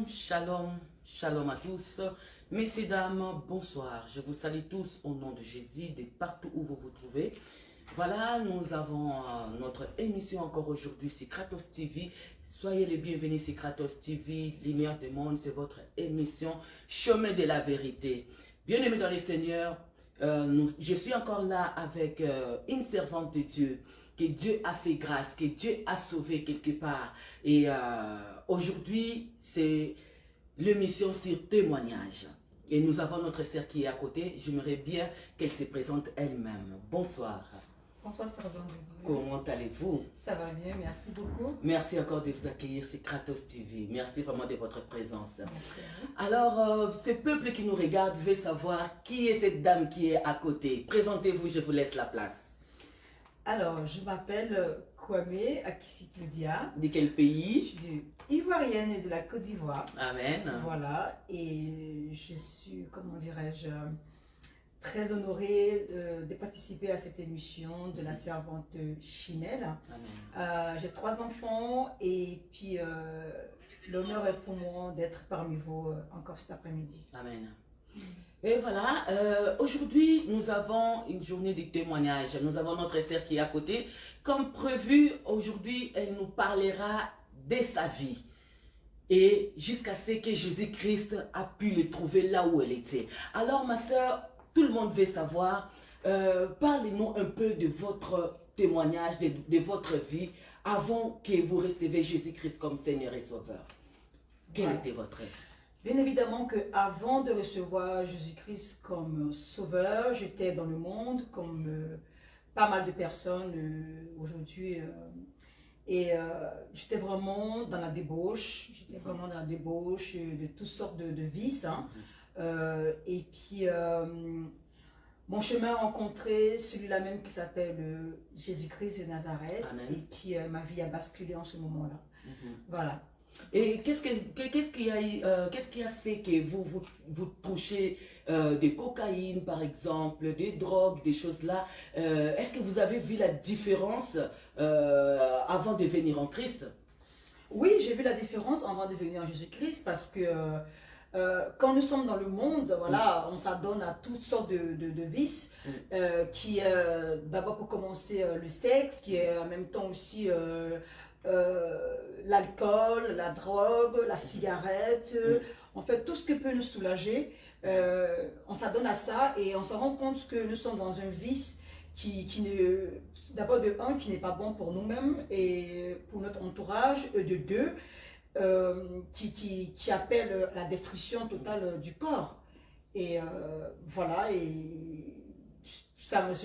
Shalom, shalom à tous. Messieurs, dames, bonsoir. Je vous salue tous au nom de Jésus, de partout où vous vous trouvez. Voilà, nous avons notre émission encore aujourd'hui, c'est Kratos TV. Soyez les bienvenus, c'est Kratos TV, Lumière du monde, c'est votre émission Chemin de la vérité. Bien-aimés dans les Seigneurs, je suis encore là avec une servante de Dieu, que Dieu a fait grâce, que Dieu a sauvé quelque part. Et aujourd'hui, c'est l'émission sur témoignage. Et nous avons notre sœur qui est à côté. J'aimerais bien qu'elle se présente elle-même. Bonsoir. Bonsoir, servante de Dieu. Comment allez-vous? Ça va bien, merci beaucoup. Merci encore de vous accueillir, c'est Kratos TV. Merci vraiment de votre présence. Merci à vous. Alors, ce peuple qui nous regarde veut savoir qui est cette dame qui est à côté. Présentez-vous, je vous laisse la place. Alors, je m'appelle Kwame Akissi-Claudia. De quel Je pays? suis ivoirienne et de la Côte d'Ivoire. Amen. Voilà, et je suis, comment dirais-je, très honorée de participer à cette émission de la servante Chinelle. Amen. J'ai 3 enfants et puis l'honneur est pour moi d'être parmi vous encore cet après-midi. Amen. Et voilà, aujourd'hui nous avons une journée de témoignage. Nous avons notre sœur qui est à côté. Comme prévu, aujourd'hui elle nous parlera de sa vie. Et jusqu'à ce que Jésus-Christ a pu le trouver là où elle était. Alors ma sœur, tout le monde veut savoir, parlez-nous un peu de votre témoignage, de votre vie avant que vous receviez Jésus-Christ comme Seigneur et Sauveur. Quelle Voilà. était votre vie? Bien évidemment qu'avant de recevoir Jésus-Christ comme sauveur, j'étais dans le monde comme pas mal de personnes aujourd'hui. Et j'étais vraiment dans la débauche. J'étais vraiment dans la débauche de toutes sortes de vices. Hein. Et puis, mon chemin a rencontré celui-là même qui s'appelle Jésus-Christ de Nazareth. Amen. Et puis, ma vie a basculé en ce moment-là. Voilà. Et qu'est-ce qui a fait que vous touchez des cocaïnes, par exemple, des drogues, des choses là? Est-ce que vous avez vu la différence avant de venir en Christ? Oui, j'ai vu la différence avant de venir en Jésus-Christ parce que quand nous sommes dans le monde, voilà, on s'adonne à toutes sortes de vices, qui est d'abord pour commencer le sexe, qui est en même temps aussi l'alcool, la drogue, la cigarette, en fait tout ce qui peut nous soulager, on s'adonne à ça et on se rend compte que nous sommes dans un vice d'abord de un, qui n'est pas bon pour nous-mêmes et pour notre entourage, et de deux, qui appelle la destruction totale du corps. Et voilà, et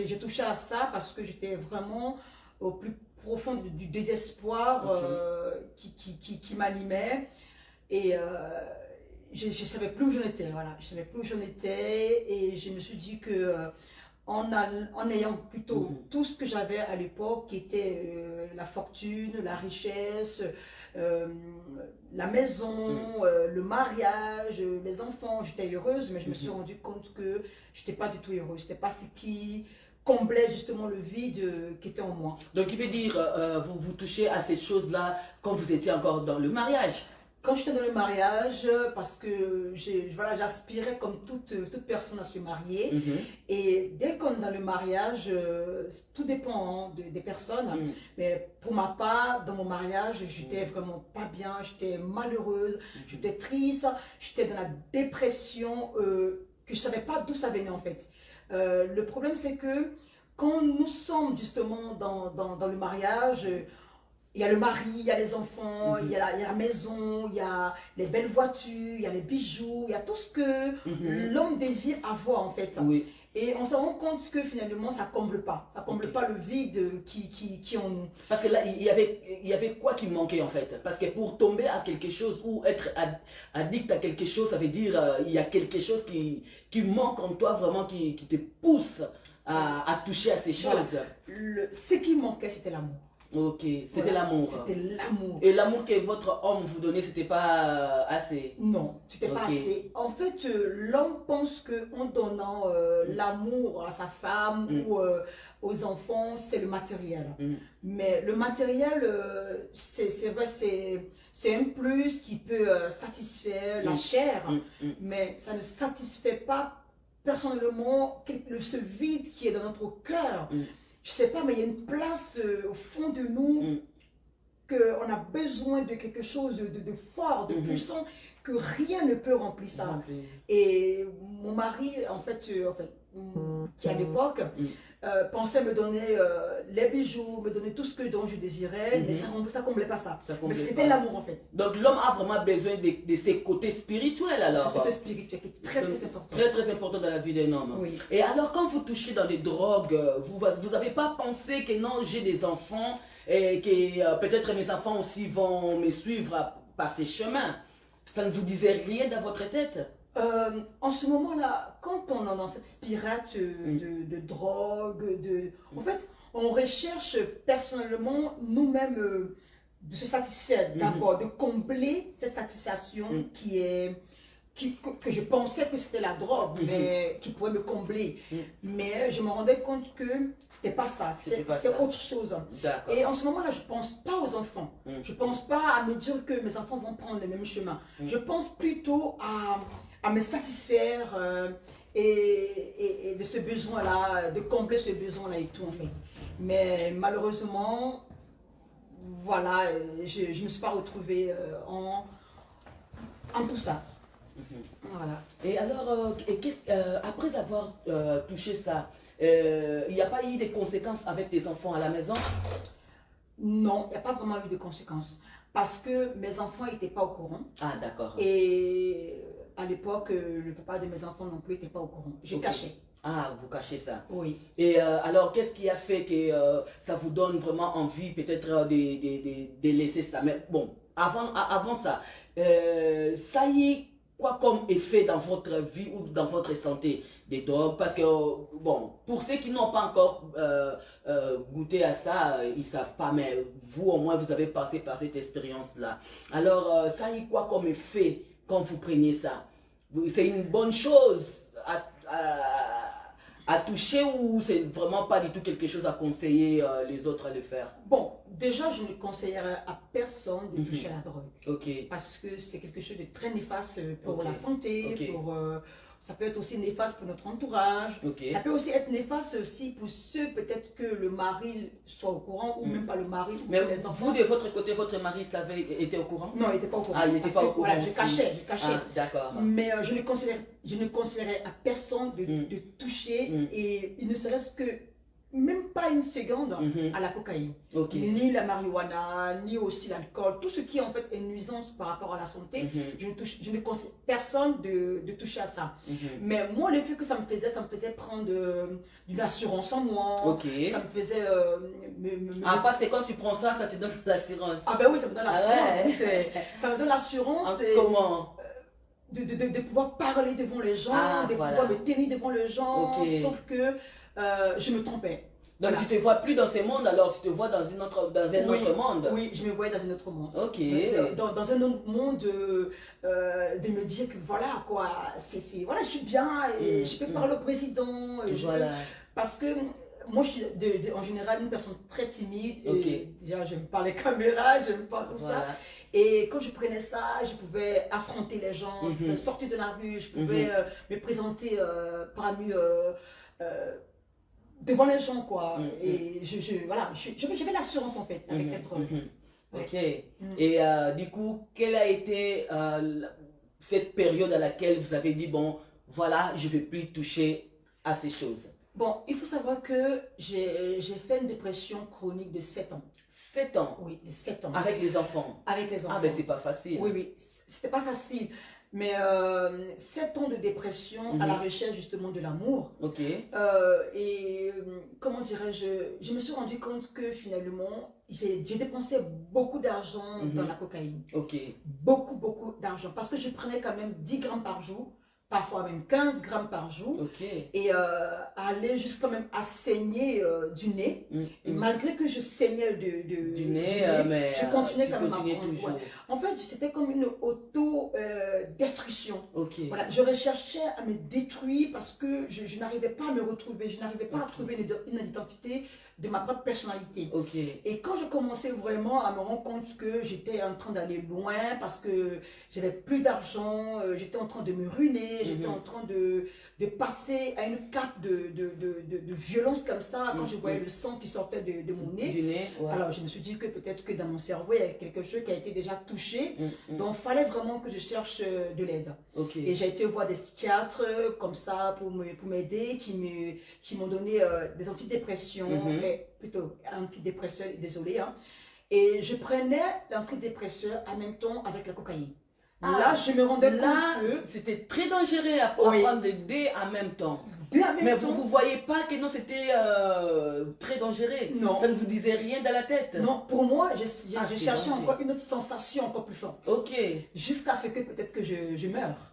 j'ai touché à ça parce que j'étais vraiment au plus profond du désespoir qui m'animait. Et je ne savais plus où j'en étais, voilà. Je ne savais plus où j'en étais et je me suis dit que en ayant plutôt tout ce que j'avais à l'époque, qui était la fortune, la richesse, la maison, le mariage, les enfants, j'étais heureuse, mais je me suis rendu compte que je n'étais pas du tout heureuse. C'était pas ce qui comblait justement le vide qui était en moi. Donc il veut dire, vous touchez à ces choses-là quand vous étiez encore dans le mariage? Quand j'étais dans le mariage, parce que voilà, j'aspirais comme toute personne à se marier. Et dès qu'on est dans le mariage, tout dépend hein, des personnes. Mais pour ma part, dans mon mariage, j'étais vraiment pas bien, j'étais malheureuse, j'étais triste, j'étais dans la dépression que je ne savais pas d'où ça venait en fait. Le problème c'est que quand nous sommes justement dans le mariage, il y a le mari, il y a les enfants, il y a la maison, il y a les belles voitures, il y a les bijoux, il y a tout ce que l'homme désire avoir en fait. Oui. Et on se rend compte que finalement ça comble pas pas le vide qui en nous. Parce que là, il y avait quoi qui manquait en fait? Parce que pour tomber à quelque chose ou être addict à quelque chose, ça veut dire il y a quelque chose qui manque en toi vraiment, qui te pousse à toucher à ces choses. Voilà. Ce qui manquait, c'était l'amour. Ok, c'était Voilà, l'amour. c'était l'amour. Et l'amour que votre homme vous donnait, c'était pas assez. Non, c'était pas Ok. assez. En fait, l'homme pense qu'en donnant l'amour à sa femme Mm. ou aux enfants, c'est le matériel. Mm. Mais le matériel, c'est vrai, c'est un plus qui peut satisfaire la chair, Mm. Mm. mais ça ne satisfait pas personnellement ce vide qui est dans notre cœur. Mm. Je sais pas, mais il y a une place au fond de nous Mm. qu'on a besoin de quelque chose de fort, de puissant, que rien ne peut remplir ça. Rempli. Et mon mari, qui à l'époque, pensait me donner les bijoux, me donner tout ce dont je désirais, mais ça comblait pas ça. Ça Mais comblait c'était pas. l'amour en fait. Donc l'homme a vraiment besoin de ses côtés spirituels alors. Ce côté spirituel qui est très très important. Très très important dans la vie d'un homme. Oui. Et alors quand vous touchez dans des drogues, vous n'avez pas pensé que non, j'ai des enfants et que peut-être mes enfants aussi vont me suivre par ces chemins. Ça ne vous disait rien dans votre tête? En ce moment-là, quand on est dans cette spirale de drogue, en fait, on recherche personnellement nous-mêmes de se satisfaire d'abord, de combler cette satisfaction que je pensais que c'était la drogue, mais qui pourrait me combler. Mais je me rendais compte que c'était pas ça, c'était autre chose. Et en ce moment-là, je pense pas aux enfants. Je pense pas à me dire que mes enfants vont prendre le même chemin. Je pense plutôt à me satisfaire et de ce besoin-là, de combler ce besoin-là et tout en fait. Mais malheureusement, voilà, je ne me suis pas retrouvée en tout ça. Voilà. Et alors, après avoir touché ça, il n'y a pas eu des conséquences avec tes enfants à la maison? Non, il n'y a pas vraiment eu de conséquences. Parce que mes enfants n'étaient pas au courant. Ah, d'accord. Et à l'époque, le papa de mes enfants non plus n'était pas au courant. Je cachais. Ah, vous cachez ça. Oui. Et alors, qu'est-ce qui a fait que ça vous donne vraiment envie peut-être de laisser ça? Mais bon, avant ça, ça y est, quoi comme effet dans votre vie ou dans votre santé des drogues? Parce que, bon, pour ceux qui n'ont pas encore goûté à ça, ils ne savent pas, mais vous au moins, vous avez passé par cette expérience-là. Alors, ça y est, quoi comme effet quand vous prenez ça? C'est une bonne chose à toucher ou c'est vraiment pas du tout quelque chose à conseiller les autres à le faire? Bon, déjà, je ne conseillerais à personne de toucher à la drogue. Ok. Parce que c'est quelque chose de très néfaste pour la santé, ça peut être aussi néfaste pour notre entourage. Ça peut aussi être néfaste aussi pour ceux peut-être que le mari soit au courant ou même pas le mari ou mais les enfants. Vous, de votre côté, votre mari était au courant? Non, il n'était pas au courant. Ah, il n'était pas au courant. Voilà, je cachais. Ah, d'accord. Mais je ne conseillerais à personne de toucher et il ne serait-ce que même pas une seconde à la cocaïne, ni la marijuana, ni aussi l'alcool, tout ce qui en fait est nuisance par rapport à la santé, je ne conseille personne de toucher à ça. Mais moi, le fait que ça me faisait prendre d'une assurance en moi, ça me faisait... parce que quand tu prends ça, ça te donne l'assurance. Ah ben oui, ça me donne l'assurance. Ça me donne l'assurance. Comment? De pouvoir parler devant les gens, de pouvoir me tenir devant les gens, sauf que je me trompais. Donc tu te vois plus dans ce monde, alors tu te vois dans un autre monde. Oui, je me voyais dans un autre monde. Ok. Dans un autre monde de me dire que voilà quoi, voilà, je suis bien et je peux parler au président. Parce que moi je suis en général une personne très timide. Et déjà j'aime pas les caméras, j'aime pas tout ça. Et quand je prenais ça, je pouvais affronter les gens, je pouvais sortir de la rue, je pouvais me présenter parmi devant les gens quoi. Et j'avais l'assurance en fait avec cette drogue. Ok. Et du coup, quelle a été cette période à laquelle vous avez dit bon, voilà, je ne vais plus toucher à ces choses? Bon, il faut savoir que j'ai fait une dépression chronique de 7 ans. 7 ans? Oui, de 7 ans. Avec les enfants? Avec les enfants. Ah ben c'est pas facile. Oui, c'était pas facile. Mais 7 ans de dépression à la recherche justement de l'amour. Ok. Et comment dirais-je, je me suis rendu compte que finalement, j'ai dépensé beaucoup d'argent dans la cocaïne. Ok. Beaucoup d'argent. Parce que je prenais quand même 10 grammes par jour. parfois même 15 grammes par jour, Ok. et aller jusqu'à même à saigner du nez. Et malgré que je saignais Du nez, mais je continuais tu quand même à continuais prendre. toujours. Ouais. En fait, c'était comme une auto-destruction. Ok. Voilà, je recherchais à me détruire parce que je n'arrivais pas à me retrouver, je n'arrivais pas à trouver une identité de ma propre personnalité. Ok. Et quand je commençais vraiment à me rendre compte que j'étais en train d'aller loin parce que j'avais plus d'argent, j'étais en train de me ruiner, j'étais en train de passer à une cape de violence comme ça, quand je voyais le sang qui sortait de mon nez. Du nez, ouais. Alors je me suis dit que peut-être que dans mon cerveau, il y avait quelque chose qui a été déjà touché, donc il fallait vraiment que je cherche de l'aide. Ok. Et j'ai été voir des psychiatres comme ça pour m'aider, qui m'ont donné des antidépresseurs, plutôt antidépresseurs, désolé. Hein. Et je prenais l'antidépresseur en même temps avec la cocaïne. Là, je me rendais compte que c'était très dangereux à prendre les deux en même temps. Mais vous ne voyez pas que non, c'était très dangereux. Non. Ça ne vous disait rien dans la tête. Non, pour moi, je cherchais encore une autre sensation encore plus forte. Ok. Jusqu'à ce que peut-être que je meure.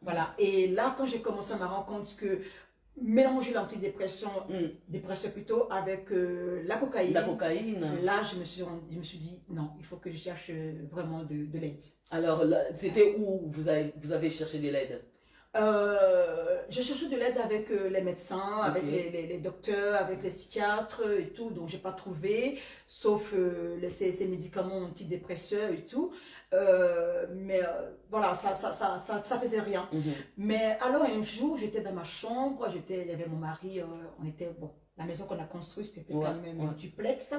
Voilà. Et là, quand j'ai commencé à me rendre compte que mélanger l'antidépression, dépression plutôt, avec la cocaïne. Là, je me suis dit, non, il faut que je cherche vraiment de l'aide. Alors, c'était où vous avez cherché de l'aide? J'ai cherché de l'aide avec les médecins, avec les docteurs, avec les psychiatres et tout, donc j'ai pas trouvé, sauf ces médicaments antidépresseurs et tout. Mais voilà, ça faisait rien. Mais alors un jour, j'étais dans ma chambre, il y avait mon mari, on était, bon, la maison qu'on a construite, c'était quand même un duplex.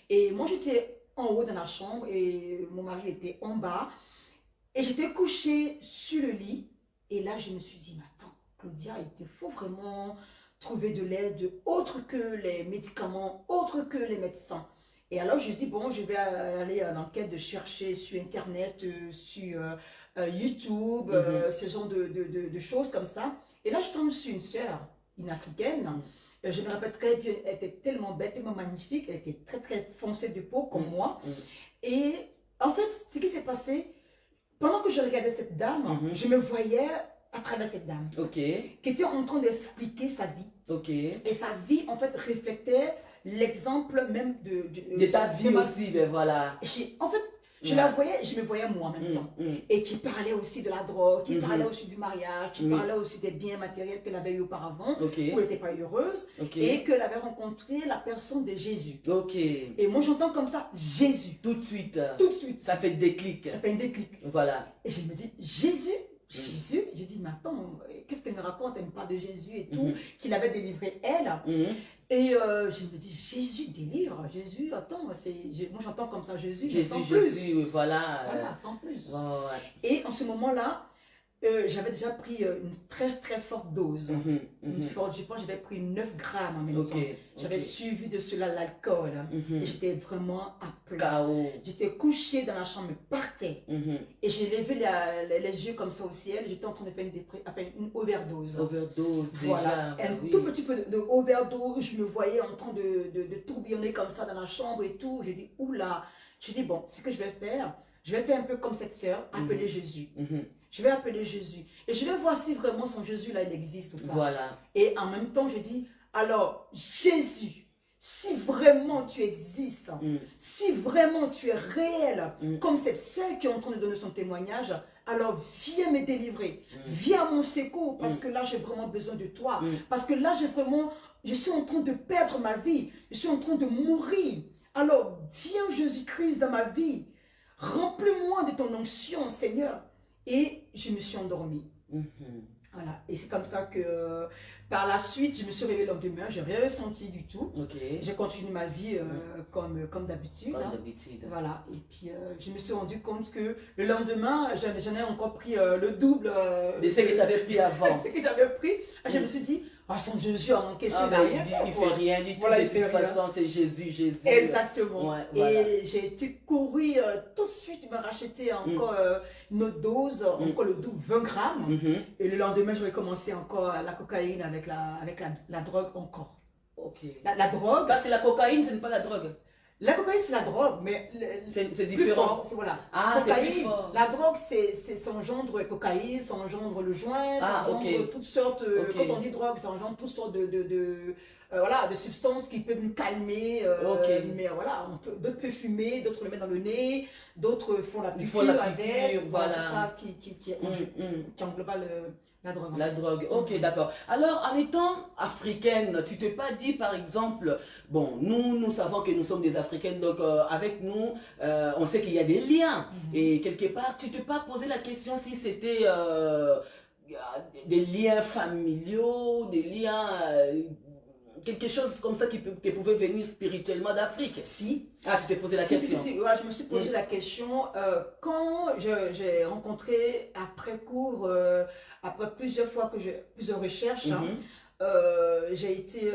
Et moi, j'étais en haut dans la chambre et mon mari était en bas. Et j'étais couchée sur le lit. Et là, je me suis dit, mais attends, Claudia, il te faut vraiment trouver de l'aide autre que les médicaments, autre que les médecins. Et alors, je dis, bon, je vais aller à l'enquête de chercher sur Internet, sur YouTube, ce genre de choses comme ça. Et là, je tombe sur une sœur, une africaine. Je me rappelle très bien, elle était tellement belle, tellement magnifique, elle était très, très foncée de peau comme moi. Et en fait, ce qui s'est passé, pendant que je regardais cette dame, je me voyais à travers cette dame, qui était en train d'expliquer sa vie. Et sa vie, en fait, reflétait l'exemple même de ta vie aussi, ben voilà. En fait, je la voyais, je me voyais moi en même temps. Et qui parlait aussi de la drogue, qui parlait aussi du mariage, qui parlait aussi des biens matériels qu'elle avait eu auparavant, où elle n'était pas heureuse, et qu'elle avait rencontré la personne de Jésus. Et moi, j'entends comme ça, Jésus. Tout de suite. Tout de suite. Ça fait déclic. Ça fait un déclic. Voilà. Et je me dis, Jésus, Jésus, j'ai dit, mais attends, qu'est-ce qu'elle me raconte? Elle me parle de Jésus et tout, qu'il avait délivré elle. Et je me dis, Jésus délivre, Jésus, attends, moi j'entends comme ça, Jésus, sans plus. Jésus, voilà. Voilà, sans plus. Ouais. Et en ce moment-là, j'avais déjà pris une très très forte dose. Une forte, je pense que j'avais pris 9 grammes en même temps. J'avais suivi de cela l'alcool. Et j'étais vraiment à plat. J'étais couchée dans la chambre par terre. Et j'ai levé les yeux comme ça au ciel. J'étais en train de faire une overdose. Overdose, voilà. déjà. Un tout petit peu de overdose. Je me voyais en train de tourbillonner comme ça dans la chambre et tout. J'ai dit, oula. J'ai dit, bon, ce que je vais faire un peu comme cette sœur, appeler Jésus. Je vais appeler Jésus. Et je vais voir si vraiment son Jésus là, il existe ou pas. Voilà. Et en même temps, je dis, alors, Jésus, si vraiment tu existes, si vraiment tu es réel, comme cette sœur qui est en train de donner son témoignage, alors viens me délivrer. Viens à mon secours, parce que là, j'ai vraiment besoin de toi. Parce que là, je suis en train de perdre ma vie. Je suis en train de mourir. Alors, viens Jésus-Christ dans ma vie. Remplis-moi de ton onction, Seigneur. Et je me suis endormie. Voilà. Et c'est comme ça que par la suite, je me suis réveillée le lendemain. Je n'ai rien ressenti du tout. J'ai continué ma vie comme d'habitude. Voilà. Et puis, je me suis rendu compte que le lendemain, j'en ai encore pris le double de ce que tu avais pris avant. Ce que j'avais pris. Je me suis dit, ah, son Jésus en question, il fait rien du tout. Voilà, de toute façon, c'est Jésus. Exactement. Ouais, voilà. Et j'ai été courir tout de suite, me racheter encore une autre dose, encore le double 20 grammes. Et le lendemain, je vais commencer encore la cocaïne avec la drogue encore. La drogue. Parce que la cocaïne, ce n'est pas la drogue. La cocaïne, c'est la drogue, mais C'est plus différent. fort, voilà. Ah, c'est Cocaïne, plus fort. la drogue, ça engendre cocaïne, ça engendre le joint, ça Ah, engendre ok. toutes sortes, Ok. quand on dit drogue, ça engendre toutes sortes voilà, de substances qui peuvent nous calmer, Ok. mais voilà, d'autres peuvent fumer, d'autres le mettent dans le nez, d'autres font la Ils piqûre font la avec, piqûre, voilà, voilà. c'est ça qui englobe la drogue. La drogue, ok, d'accord. Alors, en étant africaine, tu t'es pas dit, par exemple, bon, nous savons que nous sommes des Africaines, donc avec nous, on sait qu'il y a des liens. Et quelque part, tu t'es pas posé la question si c'était des liens familiaux, des liens, quelque chose comme ça qui pouvait venir spirituellement d'Afrique. Si. Ah, tu t'es posé la question. Si. Ouais, je me suis posé la question quand j'ai rencontré après cours, après plusieurs recherches, j'ai été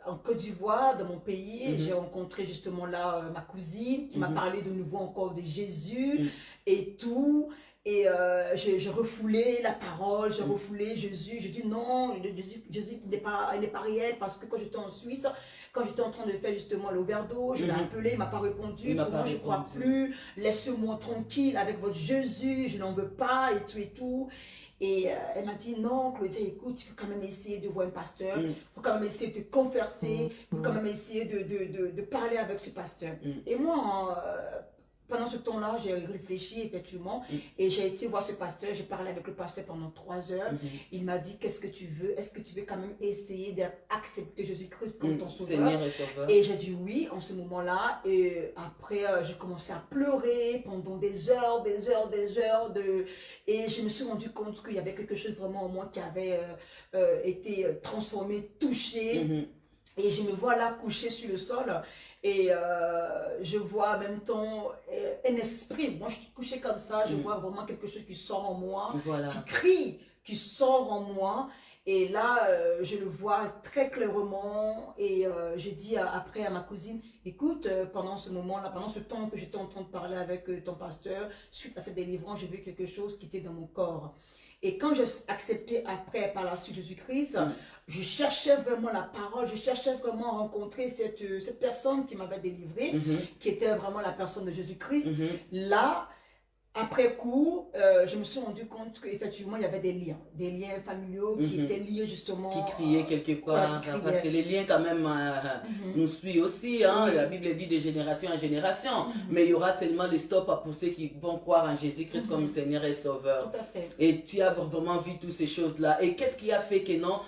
en Côte d'Ivoire, dans mon pays, j'ai rencontré justement là ma cousine qui m'a parlé de nouveau encore de Jésus et tout. Et j'ai refoulé la parole, j'ai refoulé Jésus, j'ai dit non, Jésus n'est pas réel parce que quand j'étais en Suisse, quand j'étais en train de faire justement l'overdose, je l'ai appelé, il ne m'a pas répondu, pour moi je ne crois plus, laissez-moi tranquille avec votre Jésus, je n'en veux pas et tout et tout. Et elle m'a dit non, Claudia, écoute, il faut quand même essayer de voir un pasteur, il faut quand même essayer de te converser, il faut quand même essayer de parler avec ce pasteur. Et moi, pendant ce temps-là, j'ai réfléchi effectivement et j'ai été voir ce pasteur. J'ai parlé avec le pasteur pendant 3 heures. Il m'a dit, qu'est-ce que tu veux? Est-ce que tu veux quand même essayer d'accepter Jésus-Christ comme ton sauveur? Seigneur et sauveur. Et j'ai dit oui en ce moment-là. Et après, j'ai commencé à pleurer pendant des heures. Et je me suis rendu compte qu'il y avait quelque chose vraiment en moi qui avait été transformé, touché. Et je me vois là couché sur le sol. Et je vois en même temps un esprit. Moi, je suis couchée comme ça. Je vois vraiment quelque chose qui sort en moi, qui crie, qui sort en moi. Et là, je le vois très clairement. Et j'ai dit après à ma cousine, écoute, pendant ce moment-là, pendant ce temps que j'étais en train de parler avec ton pasteur, suite à cette délivrance, j'ai vu quelque chose qui était dans mon corps. Et quand j'ai accepté après, par la suite, Jésus-Christ, je cherchais vraiment la parole, je cherchais vraiment à rencontrer cette personne qui m'avait délivré, qui était vraiment la personne de Jésus-Christ. Là, après coup, je me suis rendu compte qu'effectivement, il y avait des liens familiaux qui étaient liés justement. Qui criaient quelque part, parce que les liens quand même nous suivent aussi. Hein, la Bible dit de génération en génération, mais il y aura seulement les stops pour ceux qui vont croire en Jésus-Christ comme Seigneur et Sauveur. Tout à fait. Et tu as vraiment vu toutes ces choses-là. Et qu'est-ce qui a fait que non,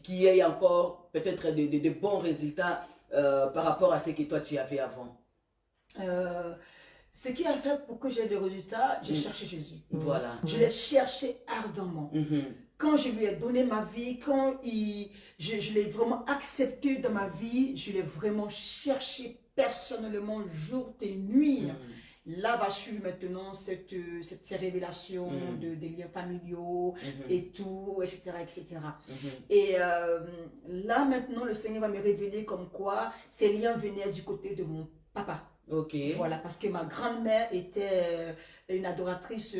qu'il y ait encore peut-être de bons résultats par rapport à ce que toi tu avais avant? Ce qui a fait pour que j'ai des résultats, j'ai cherché Jésus. Voilà. Je l'ai cherché ardemment. Quand je lui ai donné ma vie, quand je l'ai vraiment accepté dans ma vie, je l'ai vraiment cherché personnellement jour et nuit. Là va suivre maintenant cette révélation des liens familiaux et tout, etc. Et là maintenant, le Seigneur va me révéler comme quoi ces liens venaient du côté de mon papa. Ok. Voilà, parce que ma grand-mère était une adoratrice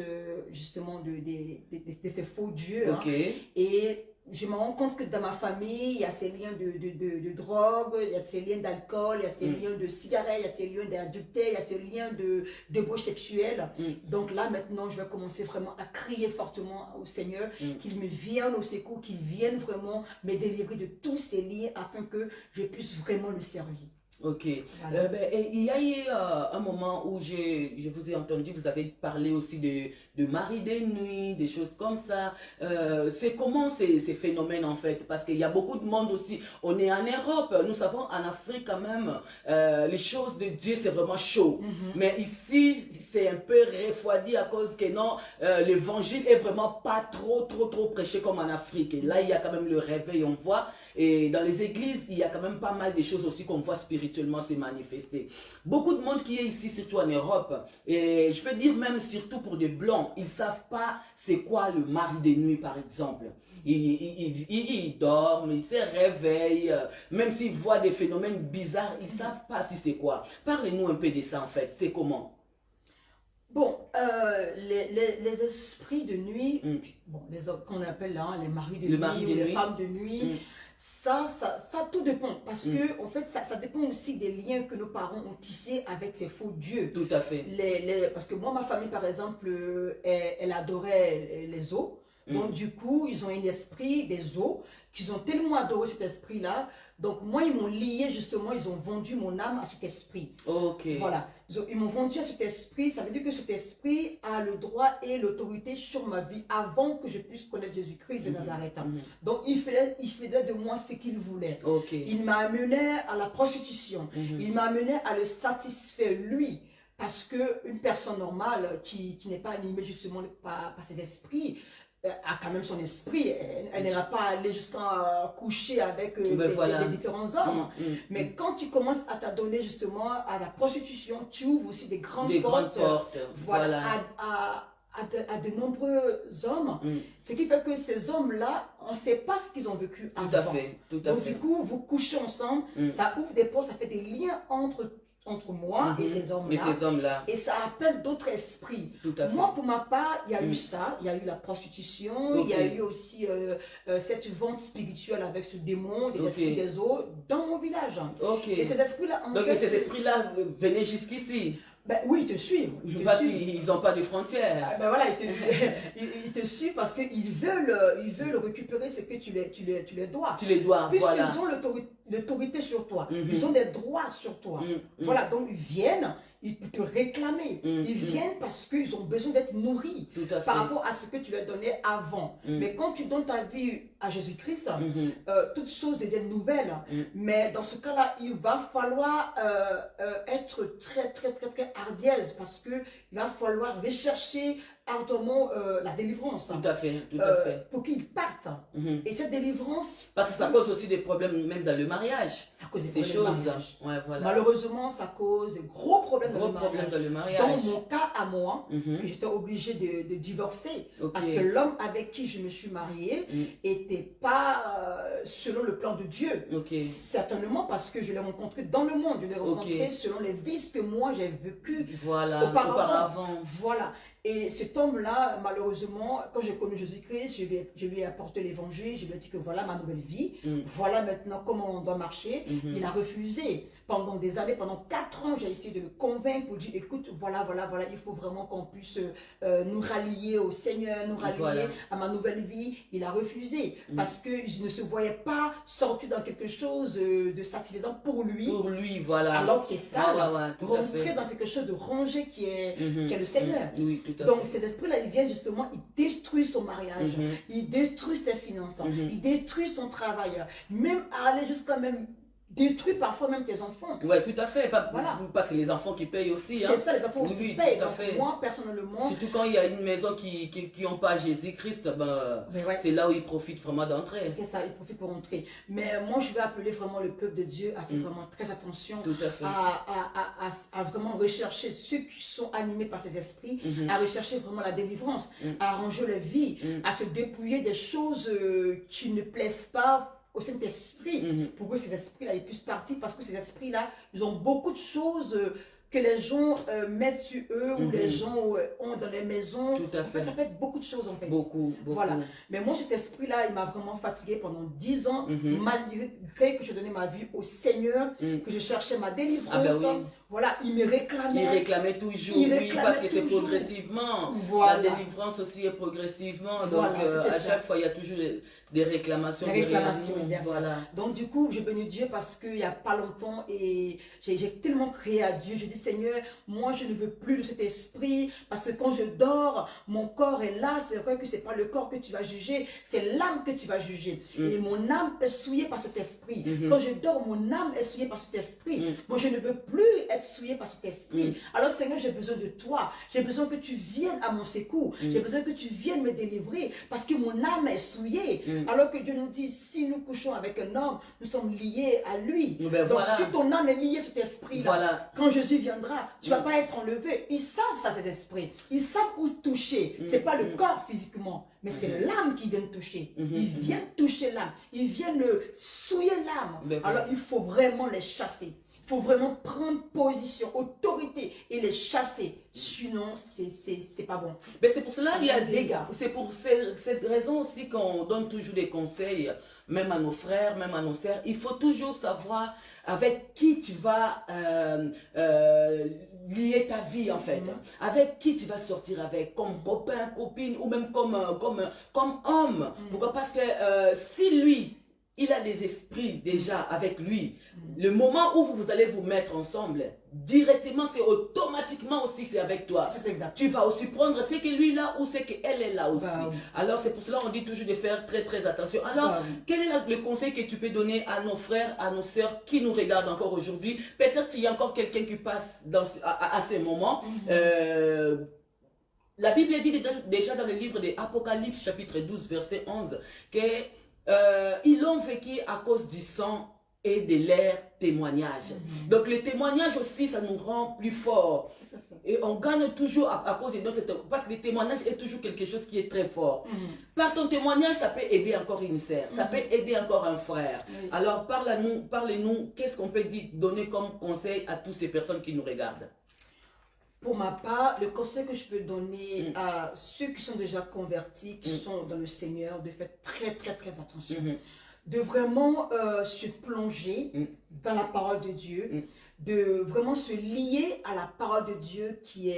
justement de ces faux dieux. Ok. Et je me rends compte que dans ma famille, il y a ces liens de drogue, il y a ces liens d'alcool, il y a ces liens de cigarettes, il y a ces liens d'adultère, il y a ces liens de débauche sexuelle. Donc là, maintenant, je vais commencer vraiment à crier fortement au Seigneur qu'il me vienne au secours, qu'il vienne vraiment me délivrer de tous ces liens afin que je puisse vraiment le servir. Ok. Voilà. Et il y a eu un moment où je vous ai entendu, vous avez parlé aussi de mari de nuit, des choses comme ça. C'est comment ces phénomènes en fait? Parce qu'il y a beaucoup de monde aussi. On est en Europe, nous savons en Afrique quand même, les choses de Dieu c'est vraiment chaud. Mais ici, c'est un peu refroidi à cause que non, l'évangile est vraiment pas trop prêché comme en Afrique. Et là, il y a quand même le réveil, on voit. Et dans les églises, il y a quand même pas mal de choses aussi qu'on voit spirituellement se manifester. Beaucoup de monde qui est ici, surtout en Europe, et je peux dire même surtout pour des blancs, ils ne savent pas c'est quoi le mari de nuit par exemple. Ils dorment, ils se réveillent, même s'ils voient des phénomènes bizarres, ils ne savent pas si c'est quoi. Parlez-nous un peu de ça en fait, c'est comment? Bon, les esprits de nuit, bon, qu'on appelle là, les maris de nuit, ou les femmes de nuit, ça tout dépend. Parce que, en fait, ça dépend aussi des liens que nos parents ont tissés avec ces faux dieux. Tout à fait. Parce que moi, ma famille, par exemple, elle adorait les os. Donc, du coup, ils ont un esprit des os, qu'ils ont tellement adoré cet esprit-là. Donc, moi, ils m'ont lié, justement, ils ont vendu mon âme à cet esprit. Ok. Voilà. Ils m'ont vendu à cet esprit. Ça veut dire que cet esprit a le droit et l'autorité sur ma vie avant que je puisse connaître Jésus-Christ de Nazareth. Donc, il faisait de moi ce qu'il voulait. Ok. Il m'a amené à la prostitution. Il m'a amené à le satisfaire, lui. Parce qu'une personne normale qui n'est pas animée justement par ses esprits, a quand même son esprit. Elle n'ira pas aller jusqu'à coucher avec les différents hommes. Mais quand tu commences à t'adonner justement à la prostitution, tu ouvres aussi des grandes portes. Voilà. À de nombreux hommes. Ce qui fait que ces hommes-là, on ne sait pas ce qu'ils ont vécu avant. Tout à fait. Donc du coup, vous couchez ensemble, ça ouvre des portes, ça fait des liens entre moi et ces hommes-là. Et ça appelle d'autres esprits. Moi, pour ma part, il y a eu ça. Il y a eu la prostitution. Il y a eu aussi cette vente spirituelle avec ce démon, des esprits des eaux, dans mon village. Et ces esprits-là, ces esprits-là venaient jusqu'ici. Ben oui, ils te suivent. Parce qu'ils n'ont pas de frontières. Ben voilà, ils te suivent parce qu'ils veulent récupérer ce que tu les dois. Tu les dois, voilà. Puisqu'ils ont l'autorité sur toi. Ils ont des droits sur toi. Voilà, donc ils viennent, ils te réclamer. Ils viennent parce qu'ils ont besoin d'être nourris par rapport à ce que tu leur donnais avant. Mais quand tu donnes ta vie à Jésus-Christ, toutes choses deviennent nouvelles. Mais dans ce cas-là, il va falloir être très, très, très, très hardièse parce qu'il va falloir rechercher ardemment la délivrance. Tout à fait. Pour qu'ils partent. Et cette délivrance... Parce que ça cause aussi des problèmes même dans le mariage. Ça cause des choses. Ouais, voilà. Malheureusement, ça cause des gros problèmes dans le mariage. Dans mon cas à moi, que j'étais obligée de divorcer. Parce que l'homme avec qui je me suis mariée n'était pas selon le plan de Dieu. Certainement parce que je l'ai rencontré dans le monde. Je l'ai rencontré selon les vices que moi j'ai vécu auparavant. Voilà. Et cet homme-là, malheureusement, quand j'ai connu Jésus-Christ, je lui ai apporté l'évangile, je lui ai dit que voilà ma nouvelle vie, voilà maintenant comment on doit marcher. Il a refusé. Pendant des années, pendant 4 ans, j'ai essayé de le convaincre pour dire, écoute, voilà, il faut vraiment qu'on puisse nous rallier au Seigneur, nous rallier à ma nouvelle vie. Il a refusé parce qu'il ne se voyait pas sortir dans quelque chose de satisfaisant pour lui. Pour lui, voilà. Alors qu'il est sale, rentrer dans quelque chose de rangé qui est le Seigneur. Oui, tout à Donc fait. ces esprits-là, ils viennent justement, ils détruisent ton mariage, ils détruisent tes finances, ils détruisent ton travail, même à aller jusqu'à même détruire parfois même tes enfants. Oui, tout à fait. Parce que les enfants qui payent aussi. C'est ça, les enfants aussi payent. Tout à fait. Moi, personnellement... Surtout quand il y a une maison qui n'ont pas Jésus-Christ, c'est là où ils profitent vraiment d'entrer. C'est ça, ils profitent pour entrer. Mais moi, je vais appeler vraiment le peuple de Dieu à faire vraiment très attention. Tout à fait. À vraiment rechercher ceux qui sont animés par ces esprits, à rechercher vraiment la délivrance, à arranger leur vie, à se dépouiller des choses qui ne plaisent pas au Saint-Esprit, pour que ces esprits-là ils puissent partir, parce que ces esprits-là, ils ont beaucoup de choses que les gens mettent sur eux, ou les gens ont dans les maisons. Tout à fait. Ça peut être beaucoup de choses en fait. Beaucoup. Voilà. Mais moi, cet esprit-là, il m'a vraiment fatigué pendant 10 ans, malgré que je donnais ma vie au Seigneur, que je cherchais ma délivrance. Voilà, il me réclamait. Il réclamait toujours, parce que c'est progressivement. La délivrance aussi est progressivement. Donc, à chaque fois, il y a toujours des réclamations. Derrière. Voilà. Donc, du coup, j'ai béni Dieu parce qu'il n'y a pas longtemps, et j'ai tellement crié à Dieu. J'ai dit, Seigneur, moi, je ne veux plus de cet esprit, parce que quand je dors, mon corps est là. C'est vrai que ce n'est pas le corps que tu vas juger, c'est l'âme que tu vas juger. Et mon âme est souillée par cet esprit. Quand je dors, mon âme est souillée par cet esprit. Moi, je ne veux plus être souillé par cet esprit. Alors Seigneur, j'ai besoin de toi. J'ai besoin que tu viennes à mon secours. J'ai besoin que tu viennes me délivrer parce que mon âme est souillée. Alors que Dieu nous dit, si nous couchons avec un homme, nous sommes liés à lui. Donc si ton âme est liée sur cet esprit-là, quand Jésus viendra, tu ne vas pas être enlevé. Ils savent ça, ces esprits. Ils savent où toucher. Ce n'est pas le corps physiquement, mais c'est l'âme qui vient toucher. Ils viennent toucher l'âme. Ils viennent souiller l'âme. Alors il faut vraiment les chasser. faut vraiment prendre position, autorité et les chasser. Sinon, c'est pas bon. Mais c'est pour cela qu'il y a des gars. C'est pour cette raison aussi qu'on donne toujours des conseils, même à nos frères, même à nos sœurs. Il faut toujours savoir avec qui tu vas lier ta vie en fait. Avec qui tu vas sortir avec, comme copain, copine ou même comme homme. Pourquoi? Parce que si lui, il a des esprits déjà avec lui, le moment où vous allez vous mettre ensemble, directement, c'est automatiquement aussi, c'est avec toi. C'est exact. Tu vas aussi prendre ce que lui là ou ce qu'elle est là aussi. Oui. Alors c'est pour cela qu'on dit toujours de faire très très attention. Alors, quel est le conseil que tu peux donner à nos frères, à nos sœurs qui nous regardent encore aujourd'hui? Peut-être qu'il y a encore quelqu'un qui passe à ces moments. La Bible dit déjà dans le livre de Apocalypse chapitre 12 verset 11 que ils l'ont vécu à cause du sang et de leur témoignage. Donc le témoignage aussi, ça nous rend plus forts. Et on gagne toujours à cause de notre témoignage. Parce que le témoignage est toujours quelque chose qui est très fort. Par ton témoignage, ça peut aider encore une sœur. Ça peut aider encore un frère. Alors parlez-nous, qu'est-ce qu'on peut donner comme conseil à toutes ces personnes qui nous regardent? Pour ma part, le conseil que je peux donner à ceux qui sont déjà convertis, qui sont dans le Seigneur, de faire très très très attention. De vraiment se plonger dans la parole de Dieu, de vraiment se lier à la parole de Dieu qui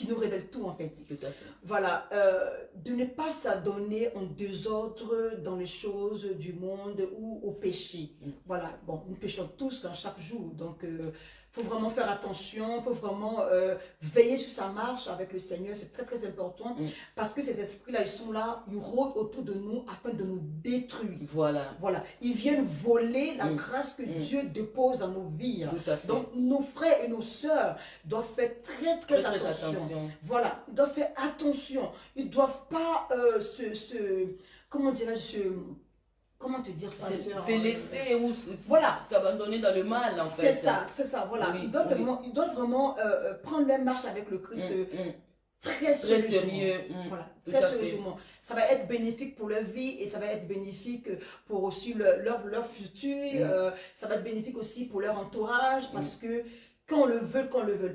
nous révèle tout en fait. Tout à fait. Voilà, de ne pas s'adonner en désordre dans les choses du monde ou au péché. Voilà, bon, nous péchons tous chaque jour, donc faut vraiment faire attention, il faut vraiment veiller sur sa marche avec le Seigneur, c'est très très important, parce que ces esprits-là, ils sont là, ils rôdent autour de nous afin de nous détruire. Voilà. Voilà, ils viennent voler la grâce que Dieu dépose dans nos vies. Tout à fait. Donc nos frères et nos sœurs doivent faire très très attention. Voilà, ils doivent faire attention, ils ne doivent pas comment dirais-je, comment te dire ça? C'est laisser ou voilà, s'abandonner dans le mal en fait. C'est ça, voilà. Oui, ils doivent vraiment prendre leur marche avec le Christ très sérieusement. Voilà, très sérieusement. Ça va être bénéfique pour leur vie et ça va être bénéfique pour aussi leur futur. Ça va être bénéfique aussi pour leur entourage parce que qu'on le veut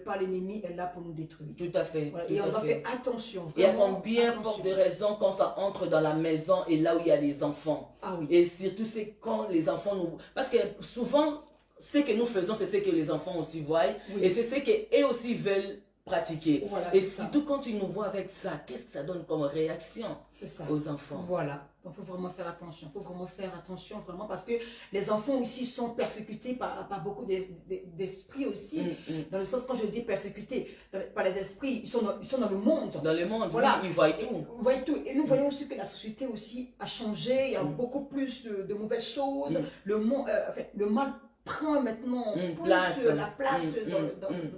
pas, l'ennemi est là pour nous détruire. Tout à fait. Voilà, et on doit faire attention. Il y a combien forte de raisons quand ça entre dans la maison et là où il y a les enfants. Ah oui. Et surtout, c'est quand les enfants nous... Parce que souvent, ce que nous faisons, c'est ce que les enfants aussi voient. Et c'est ce qu'eux aussi veulent pratiquer. Voilà, et surtout quand ils nous voient avec ça, qu'est-ce que ça donne comme réaction aux enfants? Voilà. Donc, il faut vraiment faire attention. Il faut vraiment faire attention, vraiment, parce que les enfants ici sont persécutés par beaucoup d'esprits aussi. Dans le sens, quand je dis persécutés par les esprits, ils sont dans le monde. Dans le monde, voilà. Oui, ils voient tout. Ils voient tout. Et nous voyons aussi que la société aussi a changé. Il y a beaucoup plus de mauvaises choses. Le mal prend maintenant plus la place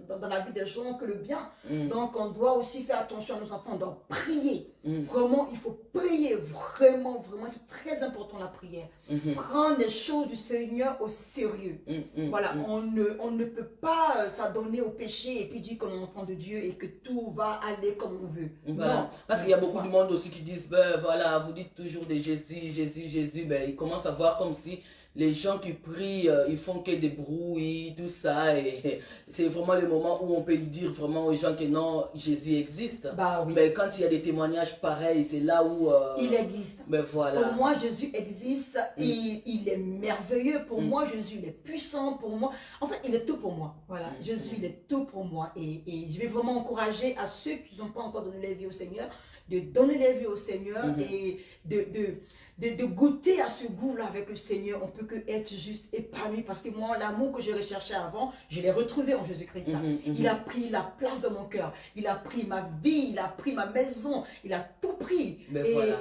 dans la vie des gens que le bien. Donc on doit aussi faire attention à nos enfants, on doit prier. Vraiment, il faut prier, vraiment, c'est très important la prière. Prendre les choses du Seigneur au sérieux. Voilà, on ne peut pas s'adonner au péché et puis dire qu'on est enfant de Dieu et que tout va aller comme on veut. Voilà. Non. Parce qu'il y a beaucoup de monde aussi qui disent, ben voilà, vous dites toujours de Jésus, ben ils commencent à voir comme si les gens qui prient, ils font que des bruits, tout ça. Et c'est vraiment le moment où on peut dire vraiment aux gens que non, Jésus existe. Bah oui. Mais quand il y a des témoignages pareils, c'est là où... il existe. Ben voilà. Pour moi, Jésus existe. Il est merveilleux. Pour moi, Jésus, il est puissant. Pour moi, en fait, il est tout pour moi. Voilà. Jésus, il est tout pour moi. Et je vais vraiment encourager à ceux qui n'ont pas encore donné leur vie au Seigneur, de donner leur vie au Seigneur et de goûter à ce goût-là avec le Seigneur. On peut que être juste épanoui parce que moi, l'amour que je recherchais avant, je l'ai retrouvé en Jésus-Christ. Il a pris la place de mon cœur. Il a pris ma vie, il a pris ma maison, il a tout pris.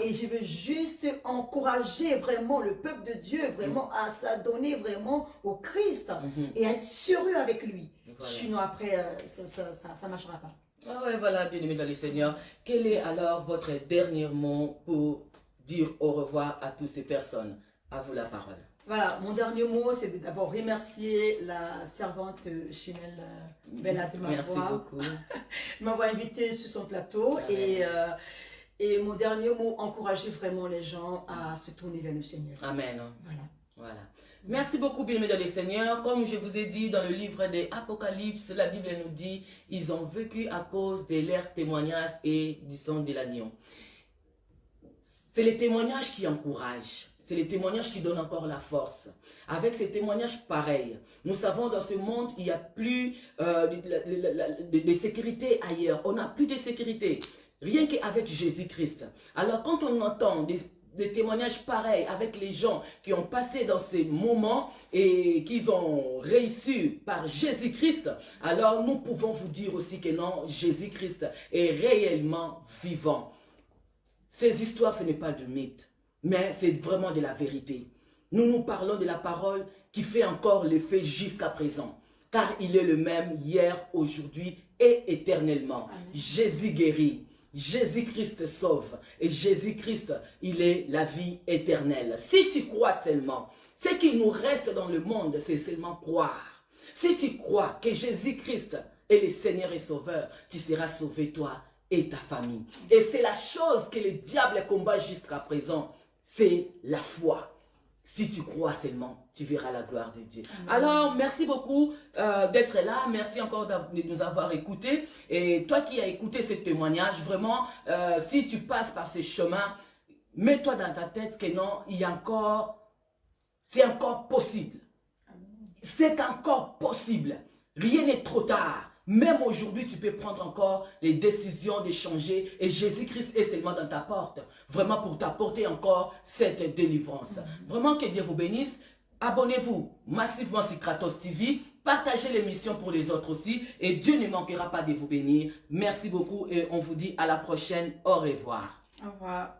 Et je veux juste encourager vraiment le peuple de Dieu vraiment à s'adonner vraiment au Christ et à être sérieux avec lui. Sinon après, ça ne marchera pas. Ah ouais, voilà, bien-aimé dans le Seigneur. Quel est alors votre dernier mot pour dire au revoir à toutes ces personnes? À vous la parole. Voilà, mon dernier mot, c'est d'abord remercier la servante Chimel Bella de m'avoir invité sur son plateau. Et mon dernier mot, encourager vraiment les gens à se tourner vers le Seigneur. Amen. Voilà. Merci beaucoup, bien-aimés dans le Seigneur. Comme je vous ai dit dans le livre des Apocalypses, la Bible nous dit, ils ont vécu à cause de leurs témoignages et du sang de l'agneau. C'est les témoignages qui encouragent. C'est les témoignages qui donnent encore la force. Avec ces témoignages pareils, nous savons dans ce monde, il n'y a plus de sécurité ailleurs. On n'a plus de sécurité. Rien qu'avec Jésus-Christ. Alors quand on entend des témoignages pareils avec les gens qui ont passé dans ces moments et qu'ils ont réussi par Jésus-Christ, alors nous pouvons vous dire aussi que non, Jésus-Christ est réellement vivant. Ces histoires, ce n'est pas de mythe, mais c'est vraiment de la vérité. Nous parlons de la parole qui fait encore l'effet jusqu'à présent, car il est le même hier, aujourd'hui et éternellement. Amen. Jésus guérit. Jésus-Christ sauve et Jésus-Christ, il est la vie éternelle. Si tu crois seulement, ce qui nous reste dans le monde, c'est seulement croire. Si tu crois que Jésus-Christ est le Seigneur et Sauveur, tu seras sauvé toi et ta famille. Et c'est la chose que le diable combat jusqu'à présent, c'est la foi. Si tu crois seulement, tu verras la gloire de Dieu. Amen. Alors, merci beaucoup d'être là. Merci encore de nous avoir écoutés. Et toi qui as écouté ce témoignage, vraiment, si tu passes par ce chemin, mets-toi dans ta tête que non, il y a encore, c'est encore possible. C'est encore possible. Rien n'est trop tard. Même aujourd'hui, tu peux prendre encore les décisions de changer et Jésus-Christ est seulement dans ta porte, vraiment pour t'apporter encore cette délivrance. Vraiment que Dieu vous bénisse. Abonnez-vous massivement sur Kratos TV, partagez l'émission pour les autres aussi et Dieu ne manquera pas de vous bénir. Merci beaucoup et on vous dit à la prochaine. Au revoir. Au revoir.